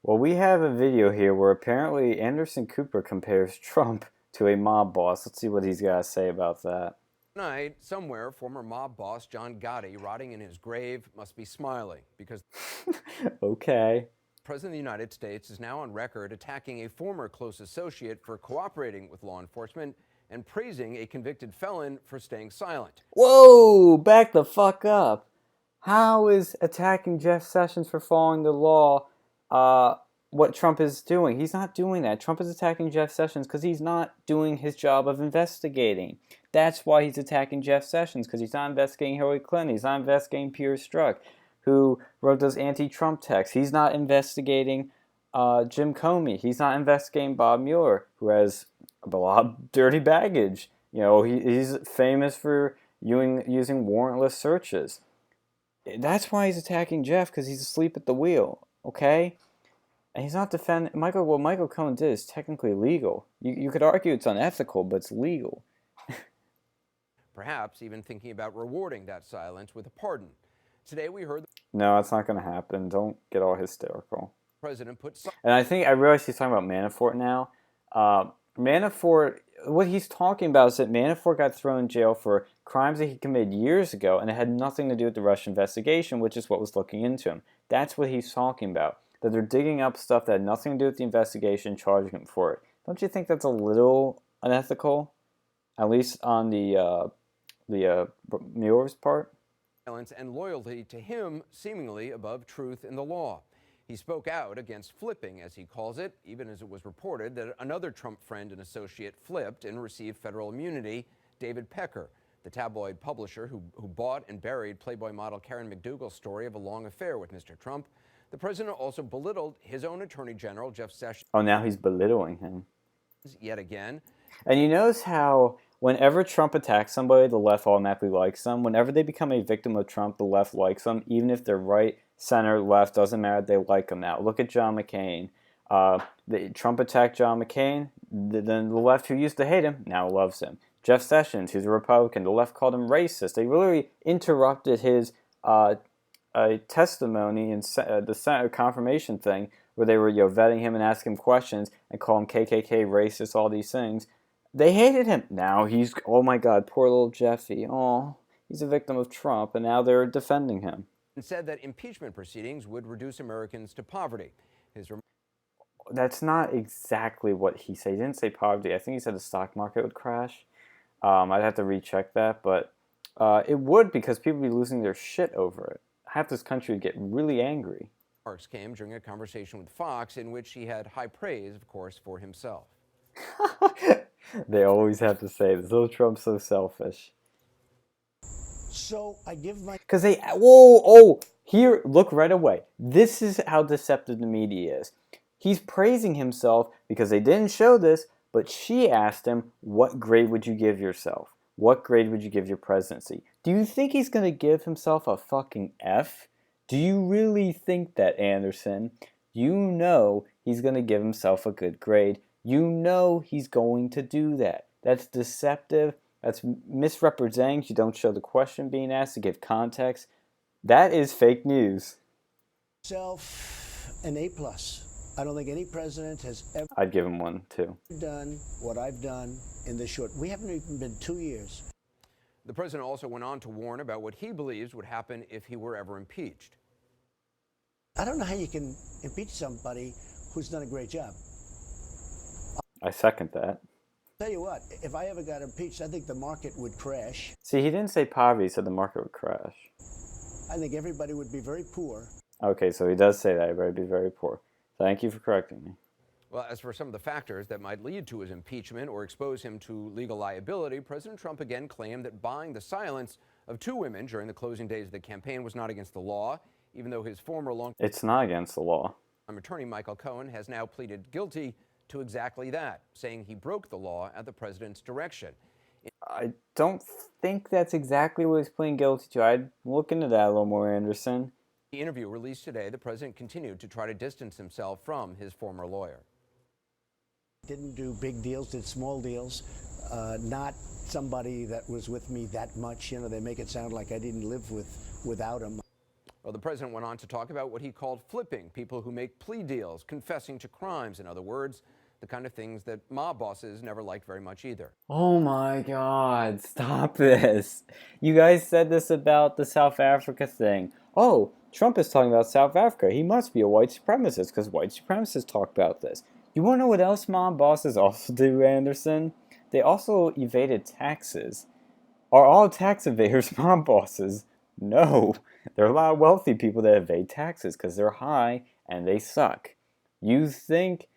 Well, we have a video here where apparently Anderson Cooper compares Trump to a mob boss. Let's see what he's got to say about that. Tonight, somewhere, former mob boss John Gotti, rotting in his grave, must be smiling because Okay. the President of the United States is now on record attacking a former close associate for cooperating with law enforcement and praising a convicted felon for staying silent. Whoa, back the fuck up. How is attacking Jeff Sessions for following the law what Trump is doing? He's not doing that. Trump is attacking Jeff Sessions because he's not doing his job of investigating. That's why he's attacking Jeff Sessions, because he's not investigating Hillary Clinton. He's not investigating Peter Strzok, who wrote those anti-Trump texts. He's not investigating Jim Comey. He's not investigating Bob Mueller, who has a lot of dirty baggage. You know, he's famous for using warrantless searches. That's why he's attacking Jeff, because he's asleep at the wheel, okay? And he's not defending Michael. What Michael Cohen did is technically legal. You could argue it's unethical, but it's legal. Perhaps even thinking about rewarding that silence with a pardon. Today we heard the No, it's not going to happen. Don't get all hysterical. president put And I realize he's talking about Manafort now. Manafort, what he's talking about is that Manafort got thrown in jail for crimes that he committed years ago, and it had nothing to do with the Russia investigation, which is what was looking into him. That's what he's talking about. That they're digging up stuff that had nothing to do with the investigation, charging him for it. Don't you think that's a little unethical? At least on the Mueller's part? silence and loyalty to him seemingly above truth in the law. He spoke out against flipping, as he calls it, even as it was reported that another Trump friend and associate flipped and received federal immunity, David Pecker, the tabloid publisher who bought and buried Playboy model Karen McDougal's story of a long affair with Mr. Trump. The president also belittled his own attorney general, Jeff Sessions, Oh, now he's belittling him. yet again. And you notice how whenever Trump attacks somebody, the left automatically likes them. Whenever they become a victim of Trump, the left likes them. Even if they're right, center, left, doesn't matter, they like them now. Look at John McCain. Trump attacked John McCain, then the left who used to hate him now loves him. Jeff Sessions, who's a Republican, the left called him racist. They really interrupted his testimony in the Senate confirmation thing, where they were vetting him and asking him questions and call him KKK, racist, all these things. They hated him. Now he's, oh my God, poor little Jeffy. Oh, he's a victim of Trump, and now they're defending him. And said that impeachment proceedings would reduce Americans to poverty. That's not exactly what he said. He didn't say poverty. I think he said the stock market would crash. I'd have to recheck that, but it would, because people would be losing their shit over it. Half this country would get really angry. Remarks came during a conversation with Fox in which he had high praise, of course, for himself. They always have to say this. Oh, Trump's so selfish. So I give my... Because they, whoa, oh, here, look right away. This is how deceptive the media is. He's praising himself because they didn't show this, but she asked him, what grade would you give yourself? What grade would you give your presidency? Do you think he's going to give himself a fucking F? Do you really think that, Anderson? You know he's going to give himself a good grade. You know he's going to do that. That's deceptive. That's misrepresenting. You don't show the question being asked to give context. That is fake news. Myself an A+. I don't think any president has ever I'd give him one, too. done what I've done in this short... We haven't even been 2 years. The president also went on to warn about what he believes would happen if he were ever impeached. I don't know how you can impeach somebody who's done a great job. I second that. Tell you what, if I ever got impeached, I think the market would crash. See, he didn't say poverty, he said the market would crash. I think everybody would be very poor. Okay, so he does say that everybody would be very poor. Thank you for correcting me. Well, as for some of the factors that might lead to his impeachment or expose him to legal liability, President Trump again claimed that buying the silence of two women during the closing days of the campaign was not against the law, even though his former long-time It's not against the law. attorney Michael Cohen has now pleaded guilty to exactly that, saying he broke the law at the president's direction. I don't think that's exactly what he's pleading guilty to. I'd look into that a little more, Anderson. The interview released today, the president continued to try to distance himself from his former lawyer. Didn't do big deals, did small deals. Not somebody that was with me that much. You know, they make it sound like I didn't live without him. Well, the president went on to talk about what he called flipping, people who make plea deals, confessing to crimes, in other words, the kind of things that mob bosses never liked very much either. Oh my God, stop this. You guys said this about the South Africa thing. Oh, Trump is talking about South Africa. He must be a white supremacist because white supremacists talk about this. You want to know what else mob bosses also do, Anderson? They also evaded taxes. Are all tax evaders mob bosses? No. There are a lot of wealthy people that evade taxes because they're high and they suck. You think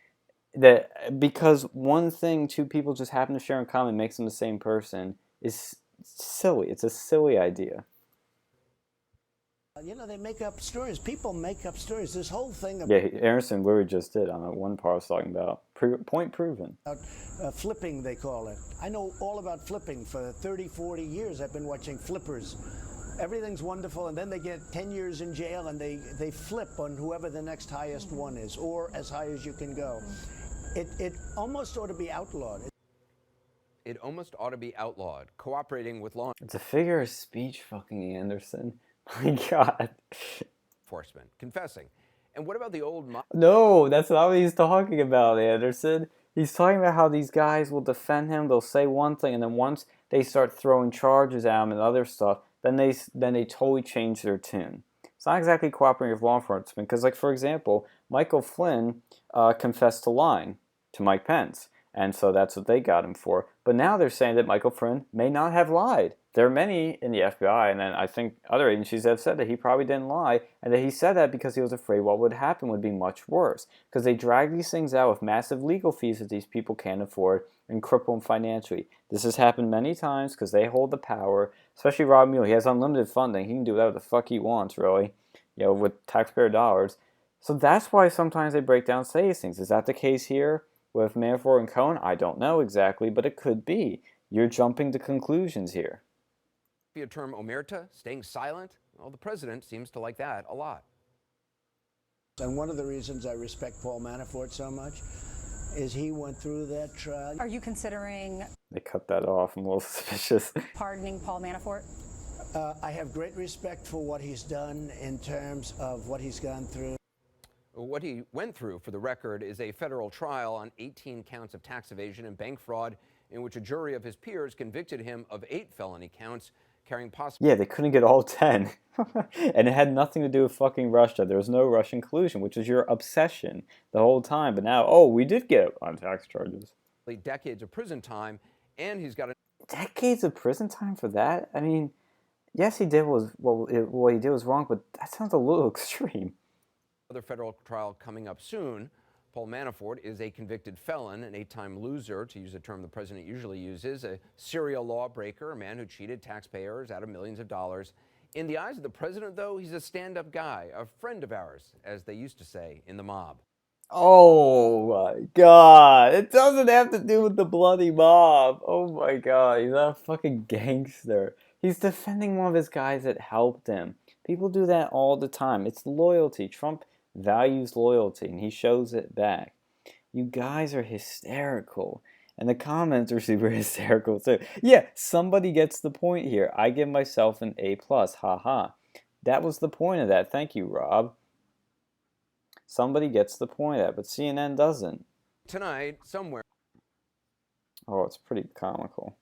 that because one thing two people just happen to share in common makes them the same person is silly. It's a silly idea. You know, they make up stories. People make up stories. This whole thing Yeah, Anderson literally just did on that one part I was talking about. Point proven. about flipping, they call it. I know all about flipping. For 30, 40 years, I've been watching flippers. Everything's wonderful, and then they get 10 years in jail, and they flip on whoever the next highest one is, or as high as you can go. It almost ought to be outlawed. It almost ought to be outlawed, cooperating with law It's a figure of speech, fucking Anderson. My God. enforcement, confessing. And what about the old mob? No, that's not what he's talking about, Anderson. He's talking about how these guys will defend him. They'll say one thing, and then once they start throwing charges at him and other stuff, then they totally change their tune. It's not exactly cooperating with law enforcement because, like, for example, Michael Flynn confessed to lying to Mike Pence, and so that's what they got him for. But now they're saying that Michael Flynn may not have lied. There are many in the FBI, and then I think other agencies have said that he probably didn't lie, and that he said that because he was afraid what would happen would be much worse. Because they drag these things out with massive legal fees that these people can't afford and cripple them financially. This has happened many times because they hold the power, especially Rob Mueller. He has unlimited funding. He can do whatever the fuck he wants, really, with taxpayer dollars. So that's why sometimes they break down and say these things. Is that the case here with Manafort and Cohen? I don't know exactly, but it could be. You're jumping to conclusions here. The term omerta, staying silent? Well, the president seems to like that a lot. And one of the reasons I respect Paul Manafort so much is he went through that trial. Are you considering They cut that off. I'm a little suspicious. pardoning Paul Manafort? I have great respect for what he's done in terms of what he's gone through. What he went through, for the record, is a federal trial on 18 counts of tax evasion and bank fraud, in which a jury of his peers convicted him of 8 felony counts, carrying possible. Yeah, they couldn't get all 10. And it had nothing to do with fucking Russia. There was no Russian collusion, which was your obsession the whole time. But now, oh, we did get on tax charges. Decades of prison time, and he's got a Decades of prison time for that? I mean, yes, he did what he did was wrong, but that sounds a little extreme. another federal trial coming up soon. Paul Manafort is a convicted felon, an 8-time loser, to use a term the president usually uses, a serial lawbreaker, a man who cheated taxpayers out of millions of dollars. In the eyes of the president, though, he's a stand-up guy, a friend of ours, as they used to say in the mob. Oh my God. It doesn't have to do with the bloody mob. Oh my God. He's not a fucking gangster. He's defending one of his guys that helped him. People do that all the time. It's loyalty. Trump values loyalty, and he shows it back. You guys are hysterical. And the comments are super hysterical too. Yeah, somebody gets the point here. I give myself an A+. Haha. That was the point of that. Thank you, Rob. Somebody gets the point of that, but CNN doesn't. Tonight, somewhere. Oh, it's pretty comical.